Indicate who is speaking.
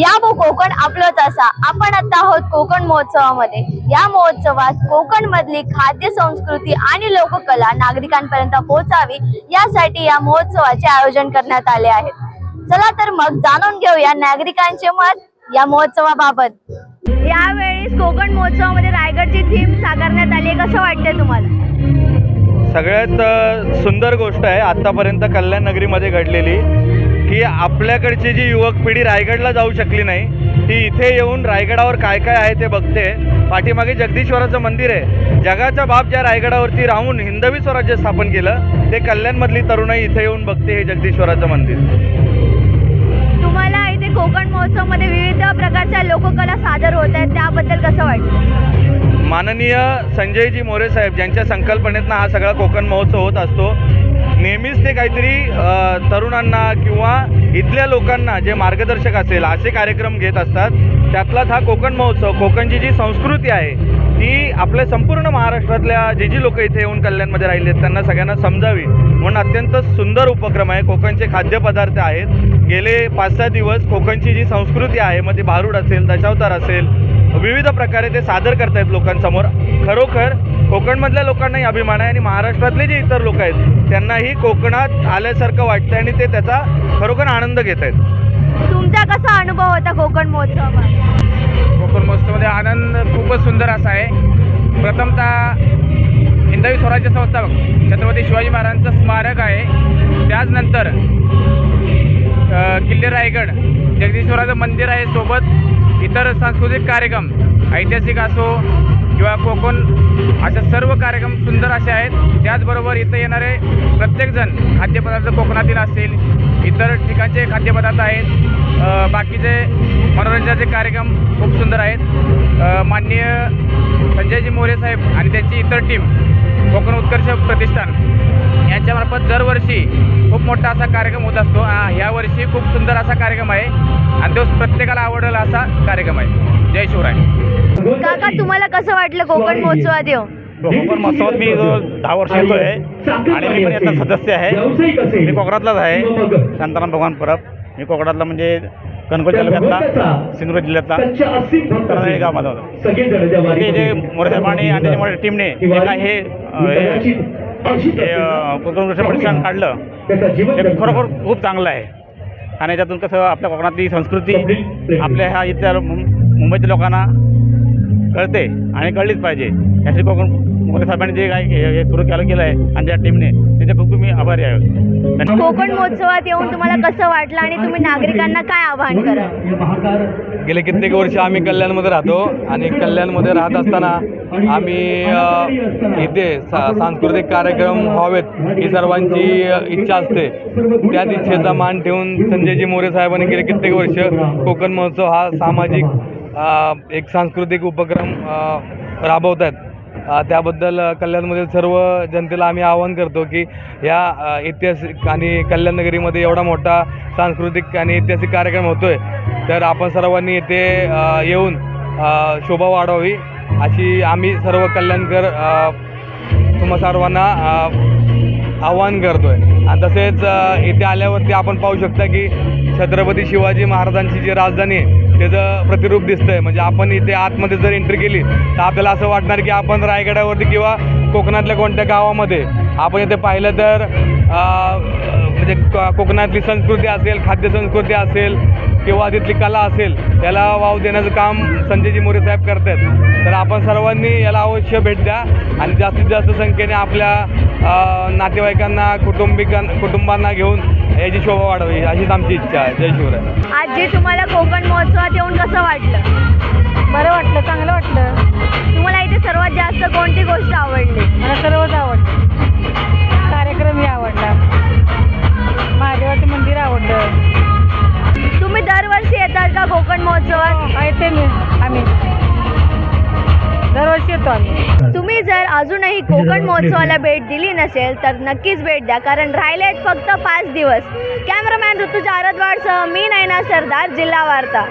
Speaker 1: या कोकण आपलंच असा आपण आता आहोत कोकण महोत्सवामध्ये। या महोत्सवात कोकण मधली खाद्य संस्कृती आणि लोककला नागरिकांपर्यंत पोहोचावी यासाठी या महोत्सवाचे आयोजन करण्यात आले आहे। चला तर मग जाणून घेऊया नागरिकांचे मत या महोत्सवाबाबत। यावेळी कोकण महोत्सवामध्ये रायगडची थीम साकारण्यात आली आहे, कसं वाटतंय तुम्हाला?
Speaker 2: सगळ्यात सुंदर गोष्ट आहे आतापर्यंत कल्याण नगरीमध्ये घडलेली की आपल्याकडची जी युवक पिढी रायगडला जाऊ शकली नाही ती इथे येऊन रायगडावर काय काय आहे ते बघते। पाठीमागे जगदीश्वराचं मंदिर आहे। जगाचा बाप ज्या रायगडावरती राहून हिंदवी स्वराज्य स्थापन केलं ते कल्याणमधली तरुणाई इथे येऊन बघते हे जगदीश्वराचं मंदिर।
Speaker 1: तुम्हाला इथे कोकण महोत्सवामध्ये विविध प्रकारच्या लोककला सादर होत आहेत, त्याबद्दल कसं वाटतं?
Speaker 2: माननीय संजयजी मोरे साहेब ज्यांच्या संकल्पनेतनं हा सगळा कोकण महोत्सव होत असतो। नेहमीच ते काहीतरी तरुणांना किंवा इथल्या लोकांना जे मार्गदर्शक असेल असे कार्यक्रम घेत असतात। त्यातलाच हा कोकण महोत्सव कोकणची जी संस्कृती आहे ती आपल्या संपूर्ण महाराष्ट्रातल्या जी लोक इथे येऊन कल्याणमध्ये राहिले आहेत त्यांना सगळ्यांना समजावी म्हणून अत्यंत सुंदर उपक्रम आहे। कोकणचे खाद्यपदार्थ आहेत। गेले 5-6 दिवस कोकणची जी संस्कृती आहे मग ती भारूड असेल, दशावतार असेल, विविध प्रकारे ते सादर करतायत लोकांसमोर। खरोखर कोकणमधल्या लोकांनाही अभिमान आहे आणि महाराष्ट्रातले जे इतर लोक आहेत त्यांनाही कोकणात आल्यासारखं वाटतं आणि ते त्याचा खरोखर आनंद घेत आहेत।
Speaker 1: तुमचा कसा अनुभव होता कोकण महोत्सवामध्ये?
Speaker 3: कोकण महोत्सवामध्ये आनंद खूपच सुंदर असा आहे। प्रथमतः हिंदवी स्वराज्य संस्थापक छत्रपती शिवाजी महाराजांचं स्मारक आहे। त्याचनंतर किल्ले रायगड जगदीश्वराचं मंदिर आहे, सोबत इतर सांस्कृतिक कार्यक्रम ऐतिहासिक असो किंवा कोकण अशा सर्व कार्यक्रम सुंदर असे आहेत। त्याचबरोबर इथं येणारे प्रत्येकजण खाद्यपदार्थ कोकणातील असेल, इतर ठिकाणचे खाद्यपदार्थ आहेत, बाकीचे मनोरंजनाचे कार्यक्रम खूप सुंदर आहेत। माननीय संजयजी मोरे साहेब आणि त्यांची इतर टीम कोकण उत्कर्ष प्रतिष्ठान यांच्यामार्फत दरवर्षी खूप मोठा असा कार्यक्रम होत असतो। यावर्षी खूप सुंदर असा कार्यक्रम आहे आणि तो प्रत्येकाला आवडेल असा कार्यक्रम आहे। जय शिवराय।
Speaker 1: काका, तुम्हाला कसं वाटलं कोकण महोत्सवात येऊन?
Speaker 2: कोकण महोत्सवात मी 10 वर्ष येतोय आणि मी पण याचा सदस्य आहे। मी कोकणातलाच आहे, शांताराम भगवान परब। मी कोकणातला म्हणजे कणकोली तालुक्यातला, सिंधुदुर्ग जिल्ह्यातला तर हे गाव माझं होतं। ते जे मोरे साहेबांनी आणि त्याच्या मोठ्या टीमने हे कोकण प्रतिष्ठान काढलं ते खरोखर खूप चांगलं आहे आणि याच्यातून कसं आपल्या कोकणातली संस्कृती आपल्या ह्या इथल्या मुंबईच्या लोकांना कळते आणि कळलीच पाहिजे। यासाठी कोकण मोरे साहेबांनी जे काय सुरू केलं आहे आणि त्या टीमने त्याच्या खूप मी आभारी आहे।
Speaker 1: कोकण महोत्सवात येऊन तुम्हाला कसं वाटलं आणि तुम्ही नागरिकांना काय आवाहन कराल?
Speaker 4: गेले कित्येक वर्ष आम्ही कल्याणमध्ये राहतो आणि कल्याणमध्ये राहत असताना आम्ही इथे सांस्कृतिक कार्यक्रम व्हावेत ही सर्वांची इच्छा असते। त्याच इच्छेचा मान ठेवून संजयजी मोरे साहेबांनी गेले कित्येक वर्ष कोकण महोत्सव हा सामाजिक एक सांस्कृतिक उपक्रम राबवत आहेत। त्याबद्दल कल्याणमधील सर्व जनतेला आम्ही आवाहन करतो की या ऐतिहासिक आणि कल्याण नगरीमध्ये एवढा मोठा सांस्कृतिक आणि ऐतिहासिक कार्यक्रम होतोय तर आपण सर्वांनी इथे येऊन शोभा वाढवावी अशी आम्ही सर्व कल्याणकर तुम्हा सर्वांना आवाहन करतोय। आणि तसेच इथे आल्यावरती आपण पाहू शकता की छत्रपती शिवाजी महाराजांची जी राजधानी आहे त्याचं प्रतिरूप दिसतंय। म्हणजे आपण इथे आतमध्ये जर एंट्री केली तर आपल्याला असं वाटणार की आपण रायगडावरती किंवा कोकणातल्या कोणत्या गावामध्ये आपण इथे पाहिलं तर म्हणजे कोकणातली संस्कृती असेल, खाद्यसंस्कृती असेल किंवा तिथली कला असेल याला वाव देण्याचं काम संजयजी मोरे साहेब करत आहेत। तर आपण सर्वांनी याला अवश्य भेट द्या आणि जास्तीत जास्त संख्येने आपल्या नातेवाईकांना कुटुंबांना घेऊन याची शोभा वाढवावी अशीच आमची इच्छा आहे। जय शिवराय।
Speaker 1: आजी, तुम्हाला कोकण महोत्सवात येऊन कसं वाटलं?
Speaker 5: बरं वाटलं, चांगलं वाटलं।
Speaker 1: तुम्हाला इथे सर्वात जास्त कोणती गोष्ट आवडली?
Speaker 5: मला सर्वच आवडलं, कार्यक्रमही आवडला, महादेवाचं मंदिर आवडलं।
Speaker 1: तुम्ही दरवर्षी येतात का कोकण महोत्सवात?
Speaker 5: येते मी, आम्ही दरवर्षी येतो आम्ही।
Speaker 1: तुम्ही जर अजूनही कोकण महोत्सवाला भेट दिली नसेल तर नक्कीच भेट द्या, कारण राहिलेत फक्त 5 दिवस। कॅमेरामॅन ऋतुजा आरदवाडसह मी नयना सरदार, जिल्हा वार्ता।